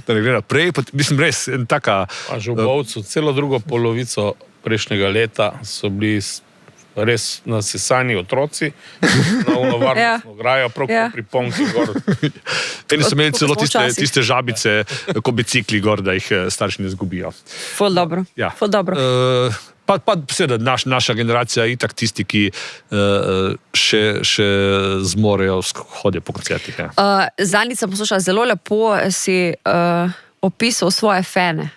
da ne gre naprej. Mislim, res taka... A že v Bovcu celo drugo polovico prejšnjega leta so bili res nasesani otroci na varnostno grajo, prav pri Ponki gor. Eni so imeli celo tiste žabice, ko bicikli gor, da jih starši ne zgubijo. Ful dobro. Ja. Ful dobro. Pa seveda naša generacija je itak tisti, ki še zmorejo hodje po koncertih. Ja. Zadnjič sem poslušala, zelo lepo si opisal svoje fene.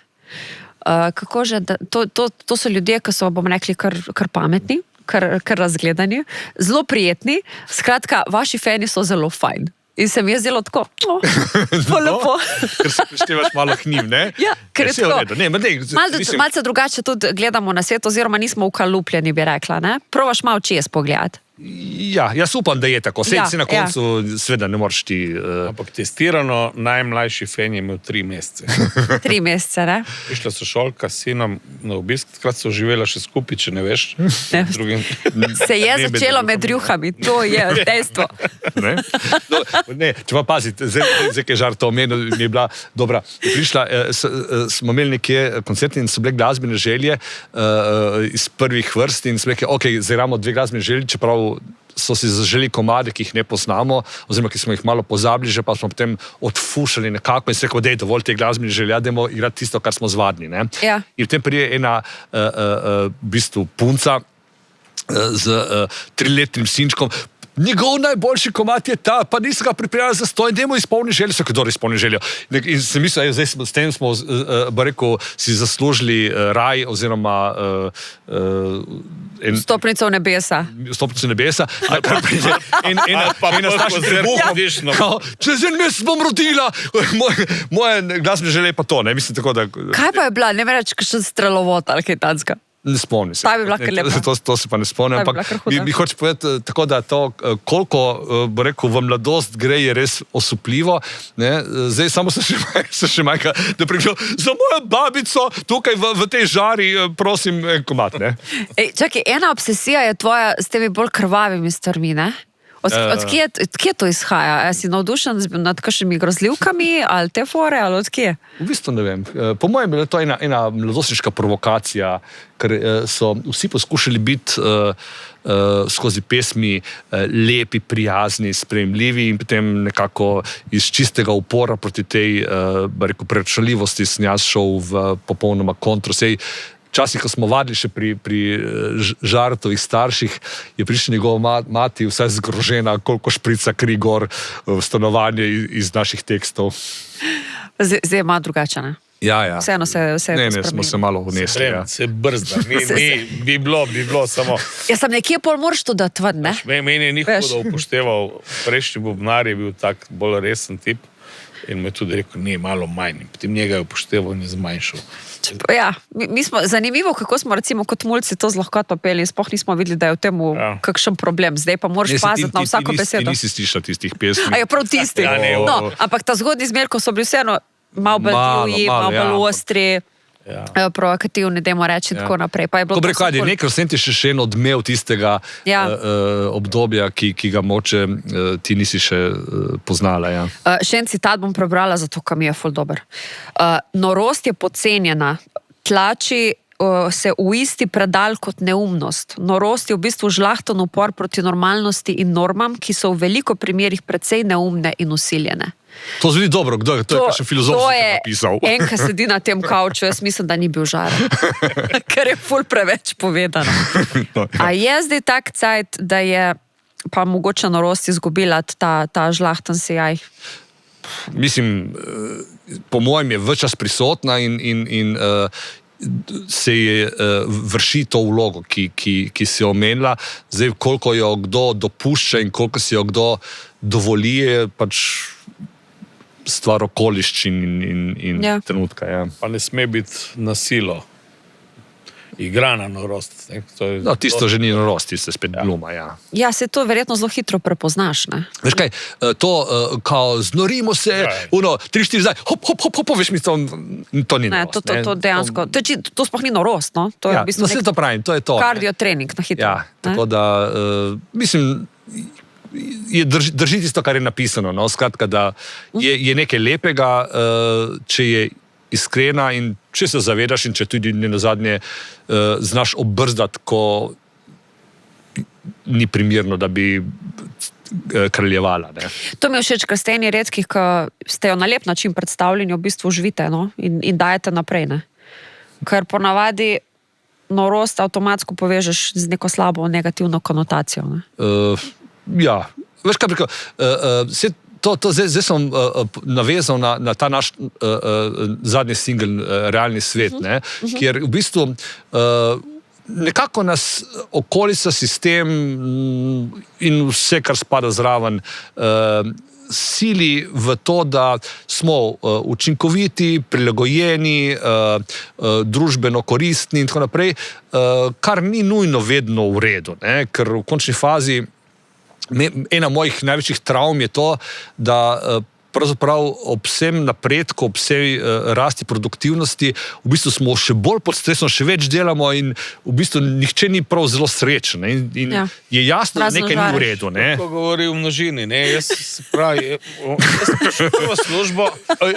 Kako že, to so ljudje, ki so, bom rekli, kar pametni, kar razgledani, zelo prijetni, skratka, vaši fani so zelo fajn. In se mi je zdelo tako, lepo. Ker se prištevaš malo k njim, ne? Ja, ker je tako. Malce drugače tudi gledamo na svet, oziroma nismo ukalupljeni, bi rekla, ne? Probaš malo čez pogledati. Ja, jaz upam, da je tako. Sej Ja, si na koncu seveda ne moreš ti... Ampak testirano najmlajši fen je imel 3 mesece. 3 mesece, ne? Prišla so šolka s sinom na obisk, takrat so živela še skupaj, če ne veš. Ne. Drugim... Se je začelo med rjuhami, to je dejstvo. Ne? No, ne, če pa pazite, zdaj je žar to omenil, mi je bila dobra. Prišla, smo imeli nekje koncerti in so bile glasbene želje iz prvih vrst in smo rekli, ok, zdaj imamo 2 glasbene želje, čeprav so si zaželi komade, ki jih ne poznamo, oziroma ki smo jih malo pozabili, že pa smo potem odfušali nekako in se rekli, dej, dovolj te glasbene želja, dajmo igrati tisto, kar smo zvadni. Ne? Ja. In potem prije ena v bistvu punca z 3-letnim sinčkom, njegov najboljši komad je ta, pa nisem ga pripeljal za stoj, dajmo izpolni željo, so kdor izpolni željo. In se mislim, zdaj s tem smo, rekel, si zaslužili raj, oziroma Stopnico v nebesa. Stopnico nebesa. Ena starša trebuha. Čez en mesec bom rodila, moje glasbene želje pa to, ne, mislim tako, da... Kaj pa je bila, ne me reči, kakšen strelovod ali kaj tanska? Ne spomnim se. Ta bi bila kar lepa. To se pa ne spomnim, Ta bi bila ampak kar huda. mi hoče povedati tako, da to, koliko, bo rekel, v mladost gre, je res osupljivo. Ne? Zdaj samo se še manjka, da prišel za mojo babico tukaj v tej žari, prosim, en komad, ne? Ej, čakaj, ena obsesija je tvoja s temi bolj krvavimi stvarmi, ne? Od kje to izhaja? A si navdušen nad kakšnimi grozljivkami, ali te fore, ali od kje? V bistvu ne vem. Po mojem je to ena mladostniška provokacija, ker so vsi poskušali biti skozi pesmi lepi, prijazni, sprejemljivi in potem nekako iz čistega upora proti tej preračunljivosti sem jaz šel v popolnoma kontro. Včasih, ko smo vadili še pri Žartovih starših, je prišla njegova mati vsaj zgrožena, koliko šprica kri gor v stanovanje iz naših tekstov. Zdaj ima drugače, ne? Ja. Vseeno se je Ne, smo se malo vnesli. Ja. Se brzda, bi bilo samo... Ja, sem nekje pol moraš to dati ven, ne? Meni je Veš. hudo upošteval, prejšnji bubnar je bil tak bolj resen tip in mu je tudi rekel, ne, malo manj. Potem njega je upošteval in je zmanjšal. Ja, mi smo, zanimivo, kako smo recimo kot mulci to z lahkoto peli, sploh nismo videli, da je v tem kakšen problem. Zdaj pa moraš paziti na vsako besedo. Ti nisi slišal tistih pesmi. A je prav tisti. Ja, ne, No, ampak ta zgodnji zmer, ko so bili vseeno malo bolj divji, malo bolj ostri, provokativni, dajmo reči, in tako naprej. Pa je bilo Ko bi to rekel, ful- nekaj senti še en odmev tistega obdobja, ki ga moče ti nisi še poznala. Ja. Še en citat bom prebrala, zato ker mi je ful dober. Norost je podcenjena, tlači se v isti predal kot neumnost. Norost je v bistvu žlahten upor proti normalnosti in normam, ki so v veliko primerih precej neumne in usiljene. To zveni dobro, kdo je to? Je še filozof napisal. To je en, ki sedi na tem kavču, jaz mislim, da ni bil žar. Ker je ful preveč povedano. A je zdaj tak cajt, da je pa mogoče norost izgubila ta žlahten sijaj? Mislim, po mojem je ves čas prisotna in se je vrši to vlogo, ki si jo omenila. Zdaj, koliko jo kdo dopušča in koliko si jo kdo dovoli, je pač stvar okoliščin in trenutka. Ja. Pa ne sme biti na silo. Igrana norost. No, tisto že ni norost, tisto je spet gluma. Ja. Ja, se to verjetno zelo hitro prepoznaš, ne? Veš kaj, to, kao znorimo se, 3-4 zdaj, hop, veš mi, to ni Ne, norost. to dejansko, to sploh ni norost, no? To je Ja, v bistvu vse to pravim, to je to. kardiotrening na hitro. Ja, tako da, mislim, drži tisto, kar je napisano. No? Skratka, da je nekaj lepega, če je iskrena in če se zavedaš in če tudi nenazadnje znaš obrzdati, ko ni primerno, da bi kraljevala. Ne? To mi je všeč, ker ste eni redkih, ki ste jo na lep način predstavljeni, v bistvu živite, no? in dajete naprej. Ne? Ker ponavadi norost avtomatsko povežeš z neko slabo, negativno konotacijo. Ne? Ja, veš kaj preko, zdaj sem navezal na ta naš zadnji singel Realni svet, ne, kjer v bistvu nekako nas okolica, sistem in vse, kar spada zraven, sili v to, da smo učinkoviti, prilagojeni, družbeno koristni in tako naprej, kar ni nujno vedno v redu, ne? Ker v končni fazi ena mojih največjih travm je to, da pravzaprav ob vsem napredku, ob vsej rasti produktivnosti, v bistvu smo še bolj pod stresom, še več delamo in v bistvu nihče ni prav zelo srečen. In je jasno, da nekaj ni v redu. Ne? Ko govori v množini, ne, jaz se pravi, jaz sem prvo službo,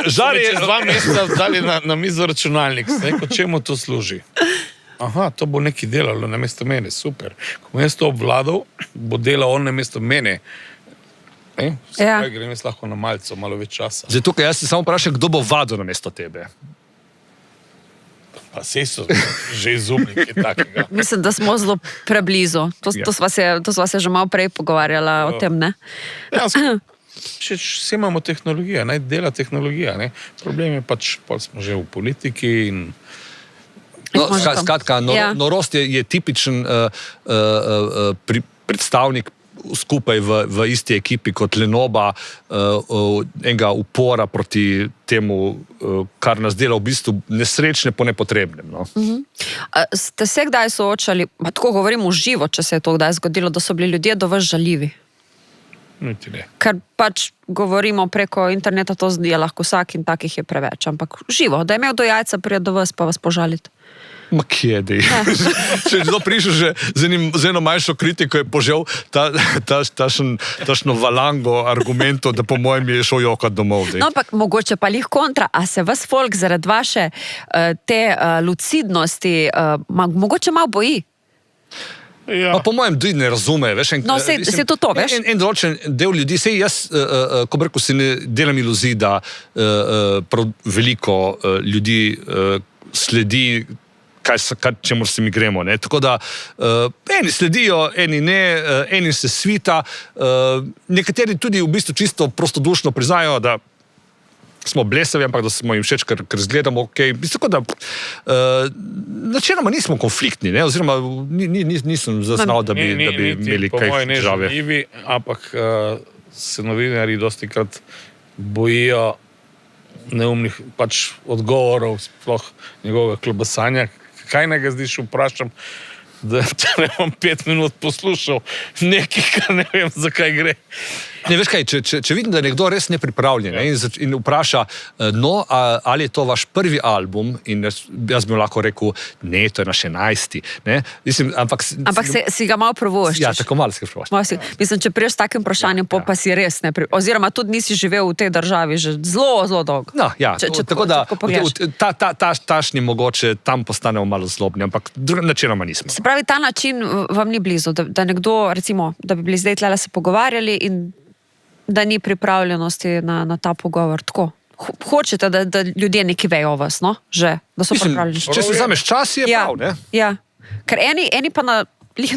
Žar je- čez 2 meseca dali na mizo računalnik, rekel, čemu to služi? Aha, to bo nekaj delalo namesto mene, super. Ko bom jaz to obvladal, bo delal on namesto mene. Zdaj grem jaz lahko na malco, malo več časa. Zdaj tukaj jaz se samo vprašam, kdo bo vadil namesto tebe. Pa sej so že izumniki takega. Mislim, da smo zelo preblizu. To sva se že malo prej pogovarjala o tem, ne? Vse imamo tehnologijo, naj dela tehnologija. Ne? Problem je pač, pol smo že v politiki in... No, skratka, norost je tipičen predstavnik skupaj v isti ekipi kot Lenoba, enega upora proti temu, kar nas dela v bistvu nesrečne po nepotrebnem. No? Ste se kdaj soočali, tako govorim v živo, če se je to kdaj zgodilo, da so bili ljudje do vas žaljivi? Niti ne. Ker pač govorimo preko interneta, to je lahko vsak in takih je preveč, ampak živo, da je imel do jajca priti do vas pa vas požaliti. Ma kje dej. Če je kdo prišel že z eno manjšo kritiko, je požel tašno valango argumentov, da po mojem je šel jokat domov. No, ampak mogoče pa lih kontra, a se vas folk zaradi vaše te lucidnosti mogoče malo boji? Ja. Po mojem tudi ne razume. Veš, No, sej to, veš? En določen del ljudi, sej jaz, ko bi rekel, si ne delam iluzij, da prav veliko ljudi sledi čemu se mi gremo. Ne? Tako da eni sledijo, eni ne, eni se svita, nekateri tudi v bistvu čisto prostodušno priznajo, da smo blesavi, ampak da smo jim všeč, ker zgledamo ok. Tako da načeloma nismo konfliktni, ne? Oziroma nisem zaznal, da bi imeli kaj težave. Ampak se novinarji dostikrat bojijo neumnih pač odgovorov, sploh njegovega klobasanja. Kaj ne ga zdiš, vprašam, da ne bom 5 minut poslušal nekaj, kar ne vem, zakaj gre. Ne, veš kaj, če vidim, da je nekdo res nepripravljen in vpraša, no, ali je to vaš prvi album, in jaz bi mu lahko rekel, ne, to je naš 11. Ne? Mislim, ampak si ga malo provoščiš. Ja, tako malo si ga provoščiš. Mislim, če priješ s takim vprašanjem, pa si res oziroma tudi nisi živel v tej državi že zelo, zelo dolgo. No, ja, tako da tašni mogoče tam postanemo malo zlobni, ampak načeloma nismo. Se pravi, ta način vam ni blizu, da nekdo, recimo, da bi bili zdaj tlele se pogovarjali in da ni pripravljenosti na ta pogovor. Tako. Hočete, da ljudje nekaj vejo o vas, no? Že, da so pripravljeni. Če si vzameš čas, je prav, ne? Ja. Ker eni pa na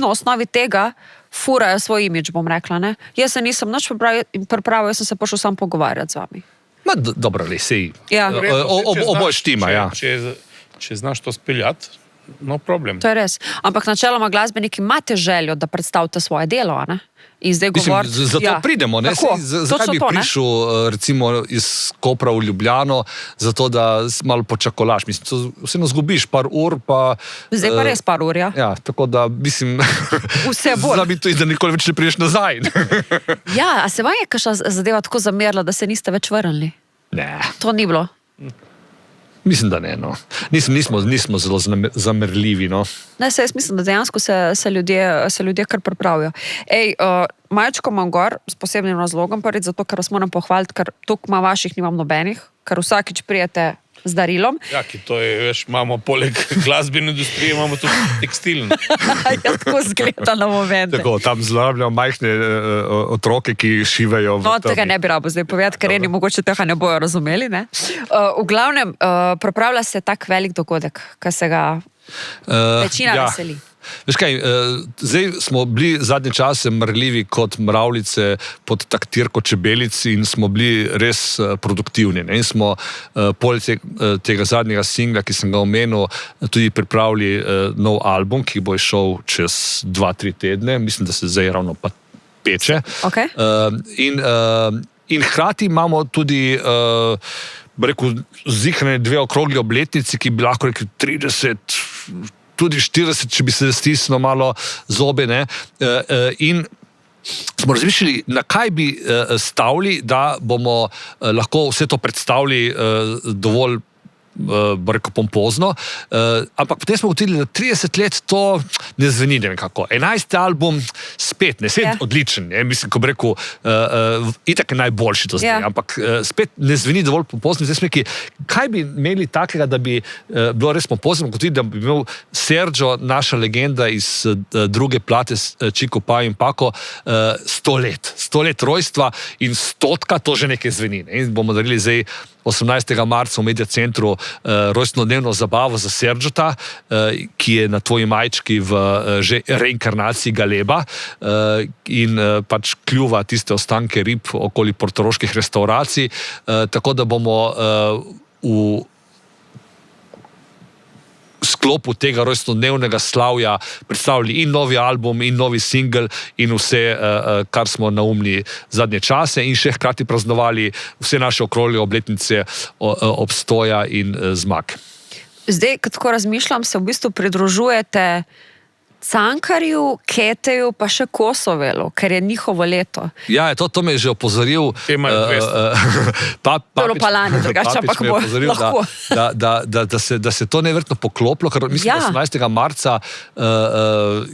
osnovi tega furajo svoj imidž, bom rekla, ne? Jaz se nisem nič pripravil, jaz sem se pošel sam pogovarjati z vami. Ma dobro, le, sej. Ja. Oboj štima, ja. Če znaš to speljati, no problem. To je res. Ampak načeloma glasbeniki imate željo, da predstavite svoje delo, ne? In zdaj govoriti... Zato pridemo, ne? Zakaj bi prišel recimo iz Kopra v Ljubljano, zato da malo počakolaš. Mislim, vseeno zgubiš par ur, pa... Zdaj pa res par ur, ja. Ja, tako da, mislim... Vse bolj. Znam to, da nikoli več ne prideš nazaj. Ja, a se vam je kakšna zadeva tako zamerila, da se niste več vrnili? Ne. To ni bilo? Mislim, da ne, no. Nismo zelo zamerljivi, no. Ne, jaz mislim, da dejansko se ljudje kar pripravijo. Majčko imam gor s posebnim razlogom, prvič zato, ker vas moram pohvaliti, ker tukaj ima vaših, nimam nobenih, ker vsakič prijete z darilom. Ja, ki to je, veš, imamo poleg glasbene industrije, imamo tudi tekstilne. Ja, tako zgleda na momente. Tako, tam zlorabljamo majhne otroke, ki šivajo v No, tega ne bi rabo zdaj povedati, ker eni mogoče tega ne bojo razumeli, ne? V glavnem, pripravlja se tak velik dogodek, ki se ga večina veseli. Veš kaj, zdaj smo bili zadnje čase mrljivi kot mravljice pod taktirko čebelic in smo bili res produktivni. Ne? In smo poleg tega zadnjega singla, ki sem ga omenil, tudi pripravili nov album, ki bo šel čez 2-3 tedne. Mislim, da se zdaj ravno pa peče. Okay. In hkrati imamo tudi zihrane 2 okrogli obletnici, ki bi lahko rekli 30, tudi 40, če bi se stisnilo malo zobe. Ne? In smo razmišljali, na kaj bi stavili, da bomo lahko vse to predstavili dovolj pompozno, ampak potem smo ugotovili, da 30 let to ne zveni nekako. 11. album spet, ne, odličen, ne, mislim, ko bi rekel, itak je najboljši to zdaj, ampak spet ne zveni dovolj pompozno. Zdaj smo rekli, kaj bi imeli takega, da bi bilo res pompozno, kot tudi, da bi imel Sergio, naša legenda iz druge plate Chico, Pa in Paco, 100 let rojstva in 100, to že nekaj zveni. Ne. In bomo darili zdaj 18. marca v Media Centru rojstnodnevno zabavo za Sergiota, ki je na tvoji majčki v že reinkarnaciji galeba in pač kljuva tiste ostanke rib okoli portoroških restauracij, tako da bomo v sklopu tega rojstnodnevnega slavja predstavili in novi album, in novi singel, in vse, kar smo naumni zadnje čase, in še hkrati praznovali vse naše okrogle obletnice obstoja in zmag. Zdaj, ko tako razmišljam, se v bistvu pridružujete Cankarju, Keteju, pa še Kosovelu, ker je njihovo leto. Ja, to me je že opozoril. Papič me je opozoril, da se to neverjetno poklopilo, ker mislim, 18. marca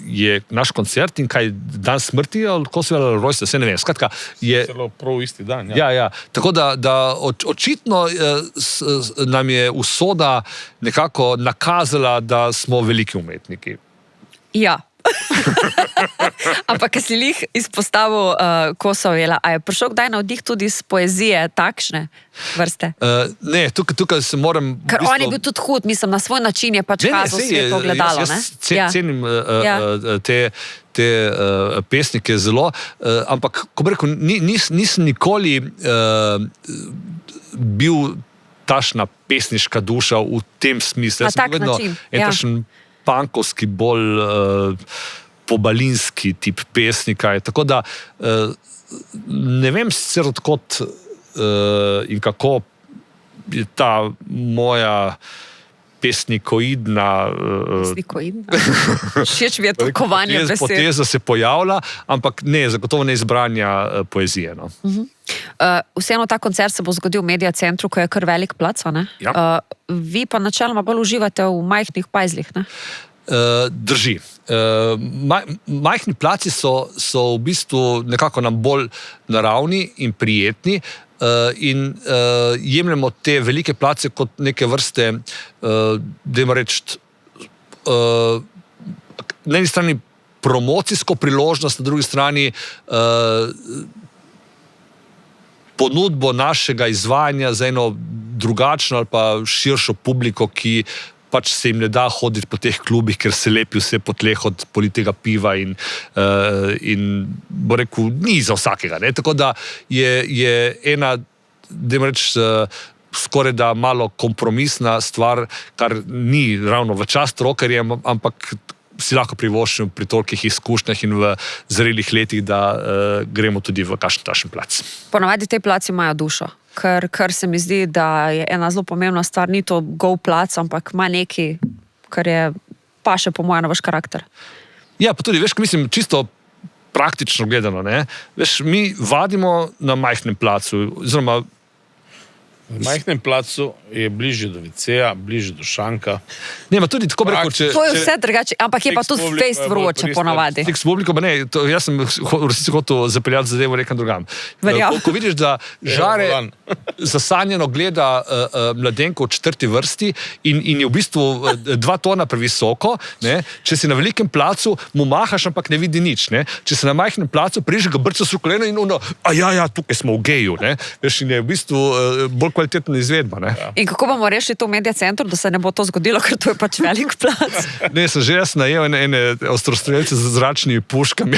je naš koncert in kaj dan smrti ali Kosovela ali rojstva, se ne vem. Skratka, je celo prav isti dan. Ja. Tako da očitno nam je usoda nekako nakazala, da smo veliki umetniki. Ja. Ampak, ker si lih izpostavil Kosovela, a je prišel kdaj navdih tudi iz poezije takšne vrste? Ne, tukaj se moram... Ker on je bil tudi hud, mislim, na svoj način je pač kazal sveto gledalo. Jaz cenim te pesnike zelo, ampak, ko bi rekel, nisem nikoli bil tašna pesniška duša v tem smislu. Na tak način, ja. Pankovski, bolj pobalinski tip pesnika. Tako da ne vem sicer odkot in kako je ta moja pesnikoidna všeč mi je tokovanje besed. Poteza se pojavlja, ampak ne, zagotovo ne izbranja poezije. No. Vseeno ta koncert se bo zgodil v Media Centru, ko je kar velik plac, ne? Ja. Vi pa načeloma bolj uživate v majhnih pajzlih, ne? Drži. Majhni placi so v bistvu nekako nam bolj naravni in prijetni in jemljemo te velike place kot neke vrste, dajmo reči, na eni strani promocijsko priložnost, na drugi strani ponudbo našega izvajanja za eno drugačno ali pa širšo publiko, ki pač se jim ne da hoditi po teh klubih, ker se lepi vse po tleh od politiga piva in bo rekel, ni za vsakega. Ne? Tako da je ena, dajmo reči, skoraj da malo kompromisna stvar, kar ni ravno v čast rockerjem, ampak si lahko privoščimo pri tolikih izkušnjah in v zrelih letih, da gremo tudi v kakšen takšen plac. Ponavadi te placi imajo dušo, ker se mi zdi, da je ena zelo pomembna stvar, ni to go plac, ampak ima nekaj, kar je paše po mojem na vaš karakter. Ja, pa tudi, veš, mislim, čisto praktično gledano, ne? Veš, mi vadimo na majhnem placu, oziroma v majhnem placu je bližje do WC-ja, bližje do šanka. Ne, ma tudi tako bi rekel, to je vse drugače, ampak je pa tudi fejst vroče ponavadi. Stik s publiko, pa ne, jaz sem v resnici hotel zapeljati zadevo nekam drugam. Ko vidiš, da Žare zasanjeno gleda mladenko v 4. vrsti in je v bistvu 2 tona previsoko, ne, če si na velikem placu, mu mahaš, ampak ne vidi nič. Ne. Če si na majhnem placu, priži ga brco s koleno in ono, tukaj smo v geju. Ne. Veš, in je v bistvu bolj kvalitetna izvedba. Ne? In kako bomo rešili to v Media Centru, da se ne bo to zgodilo, ker to je pač velik plac? Ne, sem že jaz najel ene ostrostrelce z zračnimi puškami,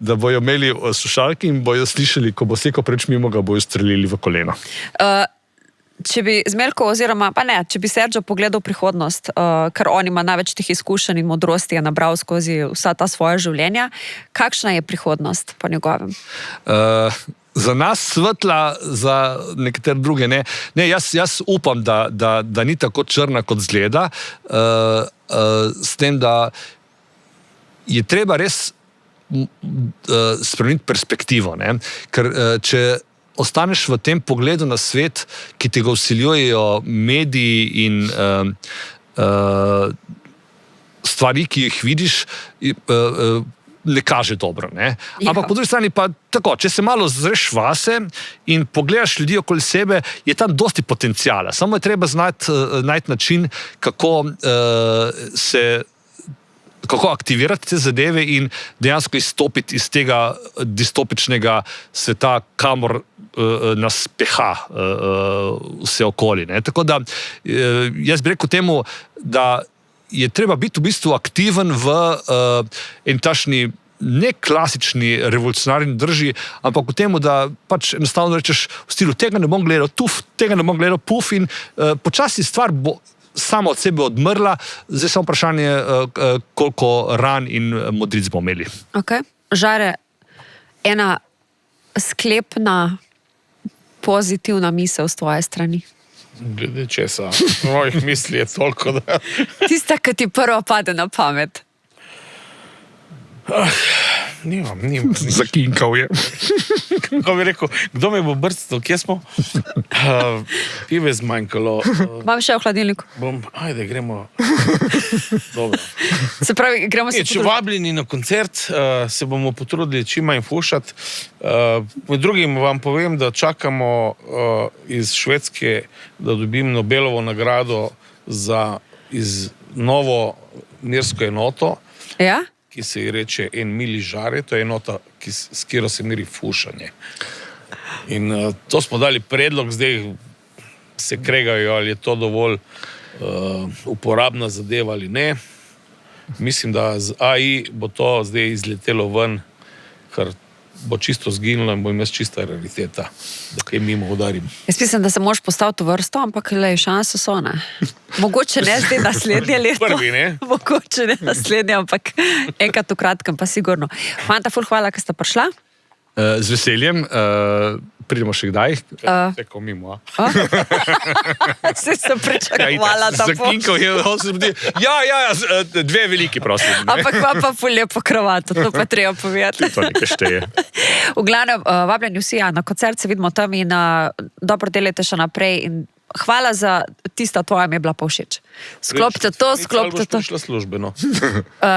da bojo imeli slušalke in bojo slišali, ko bo seko preč mimo, ga bojo strelili v koleno. Če bi Zmeljko, oziroma pa ne, če bi Sergio pogledal prihodnost, ker on ima največ teh izkušenj in modrosti je nabral skozi vsa ta svoja življenja, kakšna je prihodnost po njegovem? za nas svetla, za nekatere druge ne. Ne, jaz upam, da ni tako črna, kot zgleda, s tem, da je treba res spremeniti perspektivo. Ne? Ker če ostaneš v tem pogledu na svet, ki ti ga vsiljujejo mediji in stvari, ki jih vidiš, ne kaže dobro. Ne? Ampak po drugi strani pa tako, če se malo zreš vase in pogledaš ljudi okoli sebe, je tam dosti potencijala. Samo je treba najti način, kako aktivirati te zadeve in dejansko izstopiti iz tega distopičnega sveta, kamor nas peha vse okoli. Ne? Tako da jaz bi rekel temu, da je treba biti v bistvu aktiven v en tašni ne klasični revolucionarni drži, ampak v temu, da pač enostavno rečeš v stilu, tega ne bom gledal, tega ne bom gledal, puf, in počasi stvar bo sama od sebe odmrla, zdaj samo vprašanje, koliko ran in modric bomo imeli. Okay. Žare, ena sklepna pozitivna misel z tvoje strani. Glede česa, mojih misli je toliko, da... Tista, ki ti prva pade na pamet. Nimam. Zakinkal je. Kako bi rekel, kdo me bo brcnil, kje smo? Pive zmanjkalo. Imam še v hladilniku. Ajde, gremo. Dobro. Se pravi, gremo se Če vabljeni na koncert, se bomo potrudili čim manj fušati. Med drugim vam povem, da čakamo iz Švedske, da dobim Nobelovo nagrado iz novo mirsko enoto. Ja? Ki se ji reče en mili žare, to je enota, s katero se meri fušanje. In to smo dali predlog, zdaj se kregajo, ali je to dovolj uporabna zadeva ali ne. Mislim, da z AI bo to zdaj izletelo ven, ker bo čisto zginilo in bo imel čista rariteta, da kaj mimo udarim. Jaz mislim, da se moraš postaviti v vrsto, ampak šanse so, ne. Mogoče ne zdaj naslednje leto. Prvi, ne? Mogoče ne naslednje, ampak enkrat v kratkem, pa sigurno. Fanta, ful hvala, ker sta prišla. Z veseljem, pridemo še kdaj. Teko mimo, a? Se sem pričakovala, da bo. Zakinkal je, dve veliki, prosim. Ampak pa ful lepo kravato, to pa treba povedati. To nekaj šteje. V glavnem, vabljeni vsi, na koncert se vidimo tam in dobro delajte še naprej in hvala za tista tvoja, mi je bila pa všeč. Sklopite to. Prišla službeno.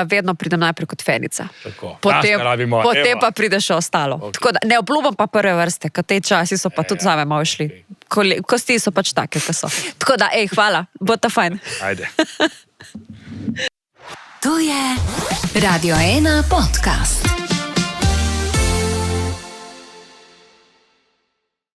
Vedno pridem najprej kot fenica. Tako. Potem pa pride še ostalo. Okay. Tako da ne obljubam pa prve vrste, ker te časi so pa tudi zame malo šli. Kosti so pač take, kot so. Tako da, hvala, bo ta fajn. Ajde. To je Radio 1 podcast.